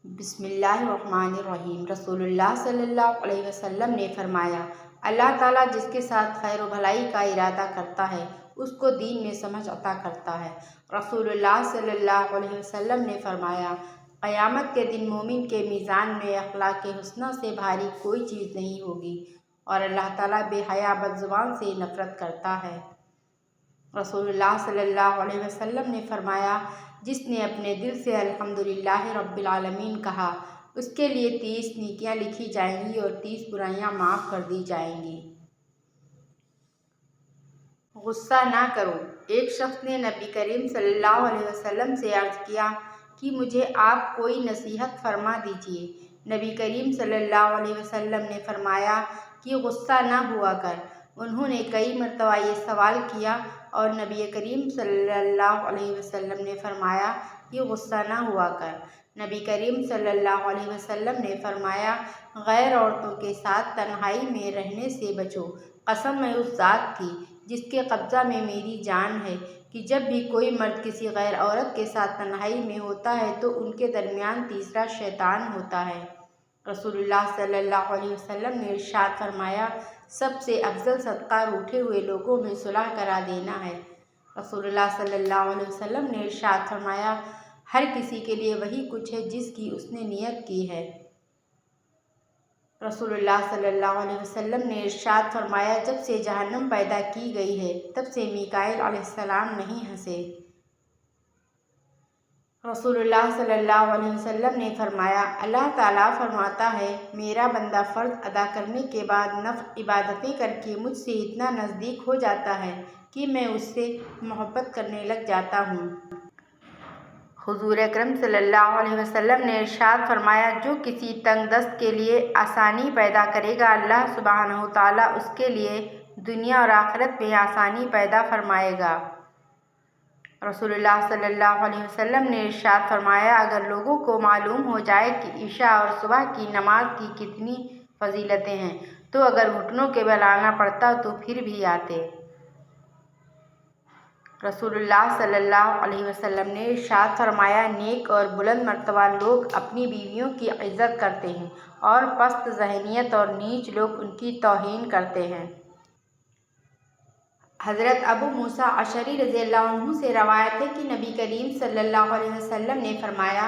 بسم اللہ الرحمن الرحیم۔ رسول اللہ صلی اللہ علیہ وسلم نے فرمایا، اللہ تعالیٰ جس کے ساتھ خیر و بھلائی کا ارادہ کرتا ہے اس کو دین میں سمجھ عطا کرتا ہے۔ رسول اللہ صلی اللہ علیہ وسلم نے فرمایا، قیامت کے دن مومن کے میزان میں اخلاق حسنہ سے بھاری کوئی چیز نہیں ہوگی اور اللہ تعالیٰ بے حیا بد زبان سے نفرت کرتا ہے۔ رسول اللہ صلی اللہ علیہ وسلم نے فرمایا، جس نے اپنے دل سے الحمدللہ رب العالمین کہا اس کے لیے 30 نیکیاں لکھی جائیں گی اور 30 برائیاں معاف کر دی جائیں گی۔ غصہ نہ کرو۔ ایک شخص نے نبی کریم صلی اللہ علیہ وسلم سے عرض کیا کہ مجھے آپ کوئی نصیحت فرما دیجیے۔ نبی کریم صلی اللہ علیہ وسلم نے فرمایا کہ غصہ نہ ہوا کر۔ انہوں نے کئی مرتبہ یہ سوال کیا اور نبی کریم صلی اللہ علیہ وسلم نے فرمایا کہ غصہ نہ ہوا کر۔ نبی کریم صلی اللہ علیہ وسلم نے فرمایا، غیر عورتوں کے ساتھ تنہائی میں رہنے سے بچو۔ قسم ہے اس ذات کی جس کے قبضہ میں میری جان ہے کہ جب بھی کوئی مرد کسی غیر عورت کے ساتھ تنہائی میں ہوتا ہے تو ان کے درمیان تیسرا شیطان ہوتا ہے۔ رسول اللہ صلی اللہ علیہ وسلم نے ارشاد فرمایا، سب سے افضل صدقہ روٹھے ہوئے لوگوں میں صلح کرا دینا ہے۔ رسول اللہ صلی اللہ علیہ وسلم نے ارشاد فرمایا، ہر کسی کے لیے وہی کچھ ہے جس کی اس نے نیت کی ہے۔ رسول اللہ صلی اللہ علیہ وسلم نے ارشاد فرمایا، جب سے جہنم پیدا کی گئی ہے تب سے میکائیل علیہ السلام نہیں ہنسے۔ رسول اللہ صلی اللہ علیہ وسلم نے فرمایا، اللہ تعالیٰ فرماتا ہے، میرا بندہ فرض ادا کرنے کے بعد نفل عبادتیں کر کے مجھ سے اتنا نزدیک ہو جاتا ہے کہ میں اس سے محبت کرنے لگ جاتا ہوں۔ حضور اکرم صلی اللہ علیہ وسلم نے ارشاد فرمایا، جو کسی تنگ دست کے لیے آسانی پیدا کرے گا اللہ سبحانہ وتعالیٰ اس کے لیے دنیا اور آخرت میں آسانی پیدا فرمائے گا۔ رسول اللہ صلی اللہ علیہ وسلم نے ارشاد فرمایا، اگر لوگوں کو معلوم ہو جائے کہ عشاء اور صبح کی نماز کی کتنی فضیلتیں ہیں تو اگر گھٹنوں کے بل آنا پڑتا تو پھر بھی آتے۔ رسول اللہ صلی اللہ علیہ وسلم نے ارشاد فرمایا، نیک اور بلند مرتبہ لوگ اپنی بیویوں کی عزت کرتے ہیں اور پست ذہنیت اور نیچ لوگ ان کی توہین کرتے ہیں۔ حضرت ابو موسیٰ اشعری رضی اللہ عنہ سے روایت ہے کہ نبی کریم صلی اللہ علیہ وسلم نے فرمایا،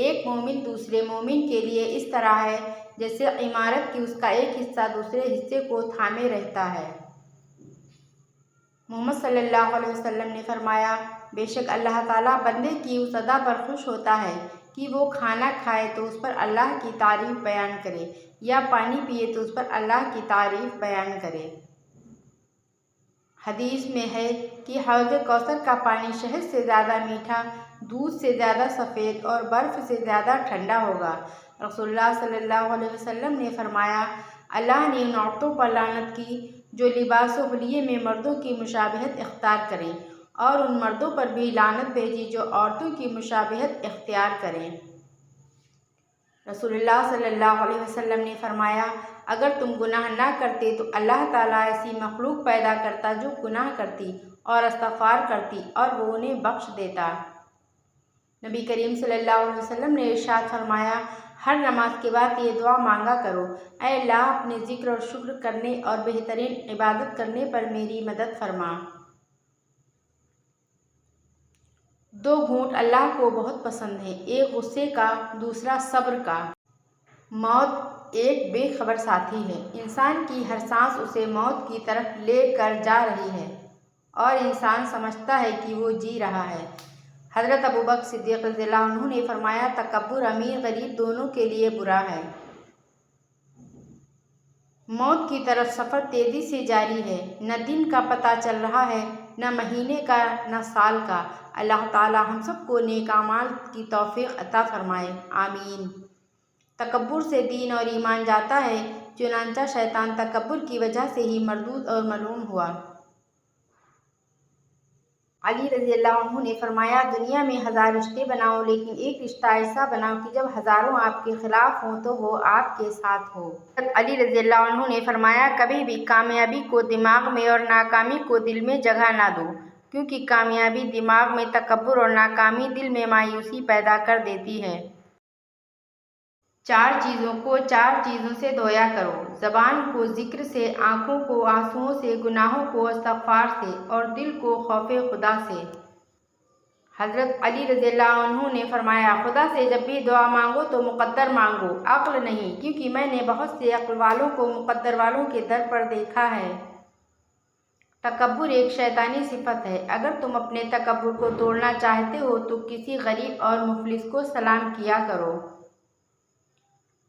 ایک مومن دوسرے مومن کے لیے اس طرح ہے جیسے عمارت کی اس کا ایک حصہ دوسرے حصے کو تھامے رہتا ہے۔ محمد صلی اللہ علیہ وسلم نے فرمایا، بے شک اللہ تعالیٰ بندے کی اس ادا پر خوش ہوتا ہے کہ وہ کھانا کھائے تو اس پر اللہ کی تعریف بیان کرے یا پانی پیے تو اس پر اللہ کی تعریف بیان کرے۔ حدیث میں ہے کہ حوض کوثر کا پانی شہد سے زیادہ میٹھا، دودھ سے زیادہ سفید اور برف سے زیادہ ٹھنڈا ہوگا۔ رسول اللہ صلی اللہ علیہ وسلم نے فرمایا، اللہ نے ان عورتوں پر لعنت کی جو لباس و حلیے میں مردوں کی مشابہت اختیار کریں اور ان مردوں پر بھی لعنت بھیجی جو عورتوں کی مشابہت اختیار کریں۔ رسول اللہ صلی اللہ علیہ وسلم نے فرمایا، اگر تم گناہ نہ کرتے تو اللہ تعالیٰ ایسی مخلوق پیدا کرتا جو گناہ کرتی اور استغفار کرتی اور وہ انہیں بخش دیتا۔ نبی کریم صلی اللہ علیہ وسلم نے ارشاد فرمایا، ہر نماز کے بعد یہ دعا مانگا کرو، اے اللہ اپنے ذکر اور شکر کرنے اور بہترین عبادت کرنے پر میری مدد فرما۔ دو گھونٹ اللہ کو بہت پسند ہیں، ایک غصے کا دوسرا صبر کا۔ موت ایک بے خبر ساتھی ہے، انسان کی ہر سانس اسے موت کی طرف لے کر جا رہی ہے اور انسان سمجھتا ہے کہ وہ جی رہا ہے۔ حضرت ابوبکر صدیق رضی اللہ عنہ نے فرمایا، تکبر امیر غریب دونوں کے لیے برا ہے۔ موت کی طرف سفر تیزی سے جاری ہے، نہ دن کا پتہ چل رہا ہے، نہ مہینے کا نہ سال کا۔ اللہ تعالیٰ ہم سب کو نیک اعمال کی توفیق عطا فرمائے، آمین۔ تکبر سے دین اور ایمان جاتا ہے، چنانچہ شیطان تکبر کی وجہ سے ہی مردود اور ملعون ہوا۔ علی رضی اللہ عنہ نے فرمایا، دنیا میں 1000 رشتے بناؤ لیکن ایک رشتہ ایسا بناؤ کہ جب ہزاروں آپ کے خلاف ہوں تو وہ آپ کے ساتھ ہو۔ حضرت علی رضی اللہ عنہ نے فرمایا، کبھی بھی کامیابی کو دماغ میں اور ناکامی کو دل میں جگہ نہ دو، کیونکہ کامیابی دماغ میں تکبر اور ناکامی دل میں مایوسی پیدا کر دیتی ہے۔ 4 چیزوں کو 4 چیزوں سے دھویا کرو، زبان کو ذکر سے، آنکھوں کو آنسوؤں سے، گناہوں کو استغفار سے اور دل کو خوف خدا سے۔ حضرت علی رضی اللہ عنہ نے فرمایا، خدا سے جب بھی دعا مانگو تو مقدر مانگو، عقل نہیں، کیونکہ میں نے بہت سے عقل والوں کو مقدر والوں کے در پر دیکھا ہے۔ تکبر ایک شیطانی صفت ہے۔ اگر تم اپنے تکبر کو توڑنا چاہتے ہو تو کسی غریب اور مفلس کو سلام کیا کرو۔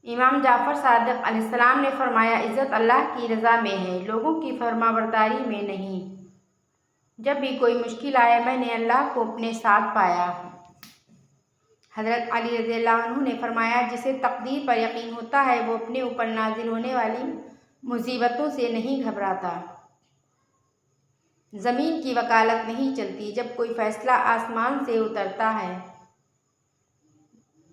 امام جعفر صادق علیہ السلام نے فرمایا، عزت اللہ کی رضا میں ہے، لوگوں کی فرمانبرداری میں نہیں۔ جب بھی کوئی مشکل آئے میں نے اللہ کو اپنے ساتھ پایا۔ حضرت علی رضی اللہ عنہ نے فرمایا، جسے تقدیر پر یقین ہوتا ہے وہ اپنے اوپر نازل ہونے والی مصیبتوں سے نہیں گھبراتا۔ زمین کی وکالت نہیں چلتی جب کوئی فیصلہ آسمان سے اترتا ہے۔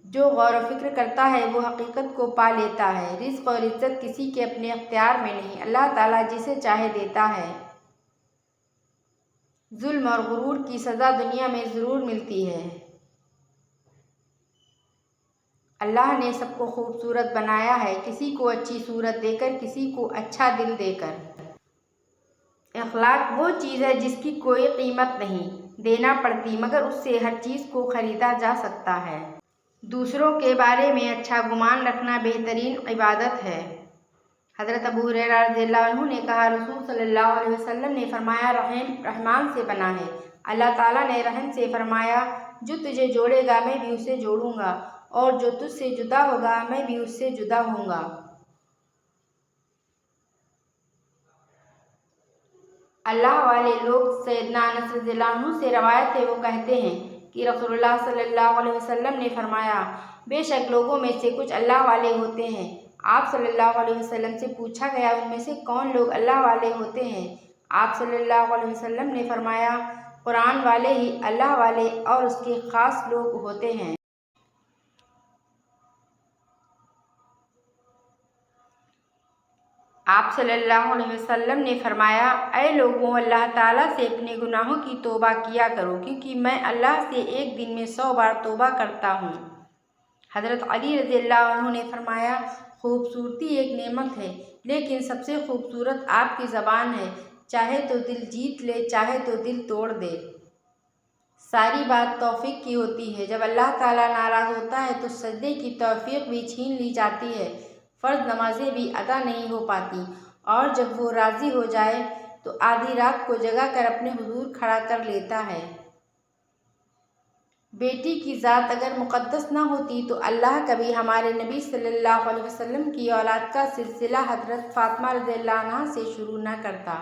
جو غور و فکر کرتا ہے وہ حقیقت کو پا لیتا ہے۔ رزق اور عزت کسی کے اپنے اختیار میں نہیں، اللہ تعالیٰ جسے چاہے دیتا ہے۔ ظلم اور غرور کی سزا دنیا میں ضرور ملتی ہے۔ اللہ نے سب کو خوبصورت بنایا ہے، کسی کو اچھی صورت دے کر، کسی کو اچھا دل دے کر۔ اخلاق وہ چیز ہے جس کی کوئی قیمت نہیں دینا پڑتی، مگر اس سے ہر چیز کو خریدا جا سکتا ہے۔ دوسروں کے بارے میں اچھا گمان رکھنا بہترین عبادت ہے۔ حضرت ابو ہریرہ رضی اللہ عنہ نے کہا، رسول صلی اللہ علیہ وسلم نے فرمایا، رحم رحمان سے بنا ہے۔ اللہ تعالیٰ نے رحم سے فرمایا، جو تجھے جوڑے گا میں بھی اسے جوڑوں گا، اور جو تجھ سے جدا ہوگا میں بھی اس سے جدا ہوں گا۔ اللہ والے لوگ سیدنا انس رضی اللہ عنہ سے روایت ہے، وہ کہتے ہیں کہ رسول اللہ صلی اللہ علیہ وسلم نے فرمایا، بے شک لوگوں میں سے کچھ اللہ والے ہوتے ہیں۔ آپ صلی اللہ علیہ وسلم سے پوچھا گیا، ان میں سے کون لوگ اللہ والے ہوتے ہیں؟ آپ صلی اللہ علیہ وسلم نے فرمایا، قرآن والے ہی اللہ والے اور اس کے خاص لوگ ہوتے ہیں۔ آپ صلی اللہ علیہ وسلم نے فرمایا، اے لوگوں، اللہ تعالیٰ سے اپنے گناہوں کی توبہ کیا کرو، کیونکہ میں اللہ سے ایک دن میں 100 بار توبہ کرتا ہوں۔ حضرت علی رضی اللہ عنہ نے فرمایا، خوبصورتی ایک نعمت ہے، لیکن سب سے خوبصورت آپ کی زبان ہے، چاہے تو دل جیت لے، چاہے تو دل توڑ دے۔ ساری بات توفیق کی ہوتی ہے، جب اللہ تعالیٰ ناراض ہوتا ہے تو سجدے کی توفیق بھی چھین لی جاتی ہے، فرض نمازیں بھی ادا نہیں ہو پاتی، اور جب وہ راضی ہو جائے تو آدھی رات کو جگا کر اپنے حضور کھڑا کر لیتا ہے۔ بیٹی کی ذات اگر مقدس نہ ہوتی تو اللہ کبھی ہمارے نبی صلی اللہ علیہ وسلم کی اولاد کا سلسلہ حضرت فاطمہ رضی اللہ عنہا سے شروع نہ کرتا۔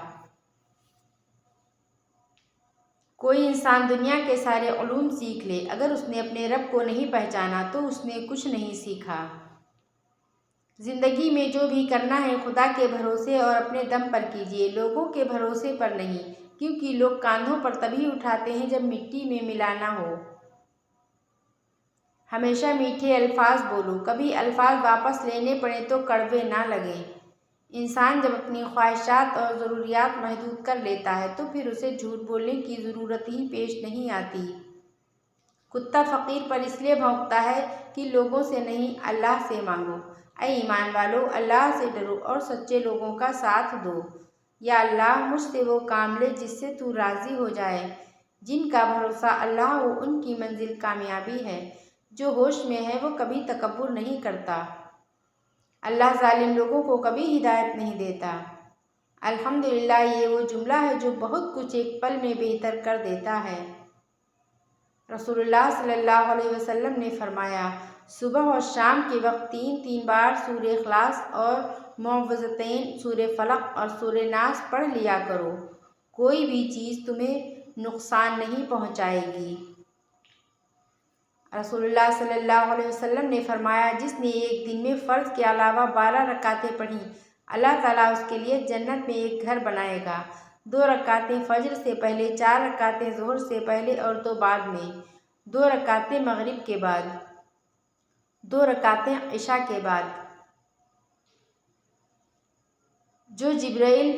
کوئی انسان دنیا کے سارے علوم سیکھ لے، اگر اس نے اپنے رب کو نہیں پہچانا تو اس نے کچھ نہیں سیکھا۔ زندگی میں جو بھی کرنا ہے خدا کے بھروسے اور اپنے دم پر کیجیے، لوگوں کے بھروسے پر نہیں، کیونکہ لوگ کاندھوں پر تبھی اٹھاتے ہیں جب مٹی میں ملانا ہو۔ ہمیشہ میٹھے الفاظ بولو، کبھی الفاظ واپس لینے پڑیں تو کڑوے نہ لگیں۔ انسان جب اپنی خواہشات اور ضروریات محدود کر لیتا ہے تو پھر اسے جھوٹ بولنے کی ضرورت ہی پیش نہیں آتی۔ کتا فقیر پر اس لیے بھونکتا ہے کہ لوگوں سے نہیں، اللہ سے مانگو۔ اے ایمان والو، اللہ سے ڈرو اور سچے لوگوں کا ساتھ دو۔ یا اللہ، مجھ سے وہ کام لے جس سے تو راضی ہو جائے۔ جن کا بھروسہ اللہ ہو ان کی منزل کامیابی ہے، جو ہوش میں ہے وہ کبھی تکبر نہیں کرتا۔ اللہ ظالم لوگوں کو کبھی ہدایت نہیں دیتا۔ الحمدللہ، یہ وہ جملہ ہے جو بہت کچھ ایک پل میں بہتر کر دیتا ہے۔ رسول اللہ صلی اللہ علیہ وسلم نے فرمایا، صبح اور شام کے وقت 3 بار سورہ اخلاص اور معوذتین، سورہ فلق اور سورہ ناس پڑھ لیا کرو، کوئی بھی چیز تمہیں نقصان نہیں پہنچائے گی۔ رسول اللہ صلی اللہ علیہ وسلم نے فرمایا، جس نے ایک دن میں فرض کے علاوہ 12 رکعتیں پڑھیں، اللہ تعالیٰ اس کے لیے جنت میں ایک گھر بنائے گا۔ 2 رکعتیں فجر سے پہلے، 4 رکعتیں ظہر سے پہلے اور 2 بعد میں، 2 رکعتیں مغرب کے بعد، 2 رکعتیں عشاء کے بعد۔ جو جبرائیل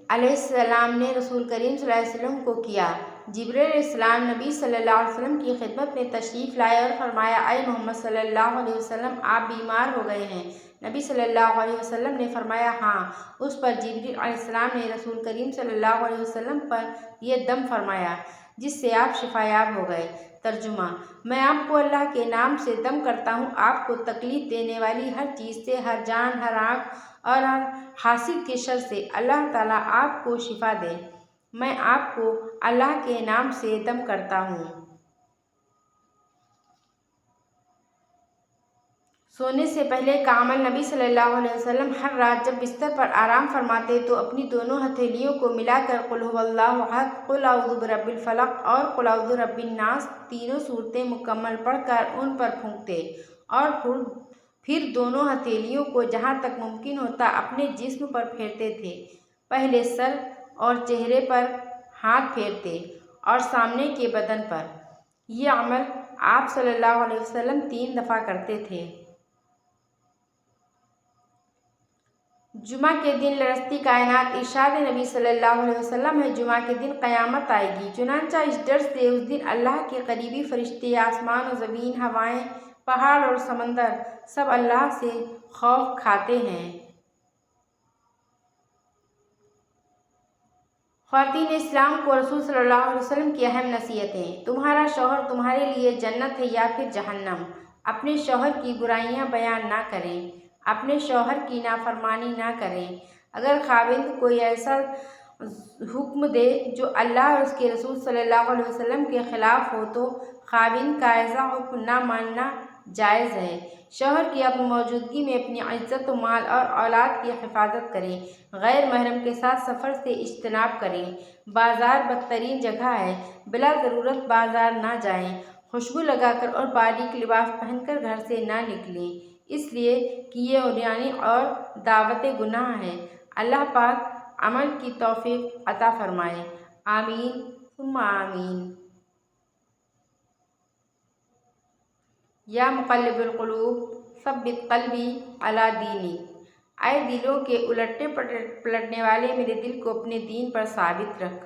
علیہ السلام نے رسول کریم صلی اللہ علیہ وسلم کو کیا، جبریل علیہ السلام نبی صلی اللہ علیہ وسلم کی خدمت میں تشریف لائے اور فرمایا، اے محمد صلی اللہ علیہ وسلم، آپ بیمار ہو گئے ہیں؟ نبی صلی اللہ علیہ وسلم نے فرمایا، ہاں۔ اس پر جبریل علیہ السلام نے رسول کریم صلی اللہ علیہ وسلم پر یہ دم فرمایا جس سے آپ شفایاب ہو گئے۔ ترجمہ: میں آپ کو اللہ کے نام سے دم کرتا ہوں، آپ کو تکلیف دینے والی ہر چیز سے، ہر جان، ہر آنکھ اور ہر حاسد کے شر سے اللہ تعالیٰ آپ کو شفا دے۔ میں آپ کو اللہ کے نام سے دم کرتا ہوں۔ سونے سے پہلے کا عمل: نبی صلی اللہ علیہ وسلم ہر رات جب بستر پر آرام فرماتے تو اپنی دونوں ہتھیلیوں کو ملا کر قل هو اللہ احد، قل اعوذ برب الفلق اور قل اعوذ برب الناس تینوں صورتیں مکمل پڑھ کر ان پر پھونکتے اور پھر دونوں ہتھیلیوں کو جہاں تک ممکن ہوتا اپنے جسم پر پھیرتے تھے۔ پہلے سر اور چہرے پر ہاتھ پھیرتے اور سامنے کے بدن پر۔ یہ عمل آپ صلی اللہ علیہ وسلم 3 دفعہ کرتے تھے۔ جمعہ کے دن لرزتی کائنات۔ ارشاد نبی صلی اللہ علیہ وسلم ہے، جمعہ کے دن قیامت آئے گی، چنانچہ اس ڈر سے اس دن اللہ کے قریبی فرشتے، آسمان و زمین، ہوائیں، پہاڑ اور سمندر سب اللہ سے خوف کھاتے ہیں۔ خواتین اسلام کو رسول صلی اللہ علیہ وسلم کی اہم نصیحتیں: تمہارا شوہر تمہارے لیے جنت ہے یا پھر جہنم۔ اپنے شوہر کی برائیاں بیان نہ کریں، اپنے شوہر کی نافرمانی نہ کریں۔ اگر خاوند کوئی ایسا حکم دے جو اللہ اور اس کے رسول صلی اللہ علیہ وسلم کے خلاف ہو تو خاوند کا ایسا حکم نہ ماننا جائز ہے۔ شوہر کی اپنی موجودگی میں اپنی عزت و مال اور اولاد کی حفاظت کریں۔ غیر محرم کے ساتھ سفر سے اجتناب کریں۔ بازار بدترین جگہ ہے، بلا ضرورت بازار نہ جائیں۔ خوشبو لگا کر اور باریک لباس پہن کر گھر سے نہ نکلیں، اس لیے کہ یہ عریانی اور دعوت گناہ ہے۔ اللہ پاک عمل کی توفیق عطا فرمائے۔ آمین ثم آمین۔ یا مقلب القلوب ثبت قلبی علی دینک، اے دلوں کے الٹنے پلٹنے والے، میرے دل کو اپنے دین پر ثابت رکھ۔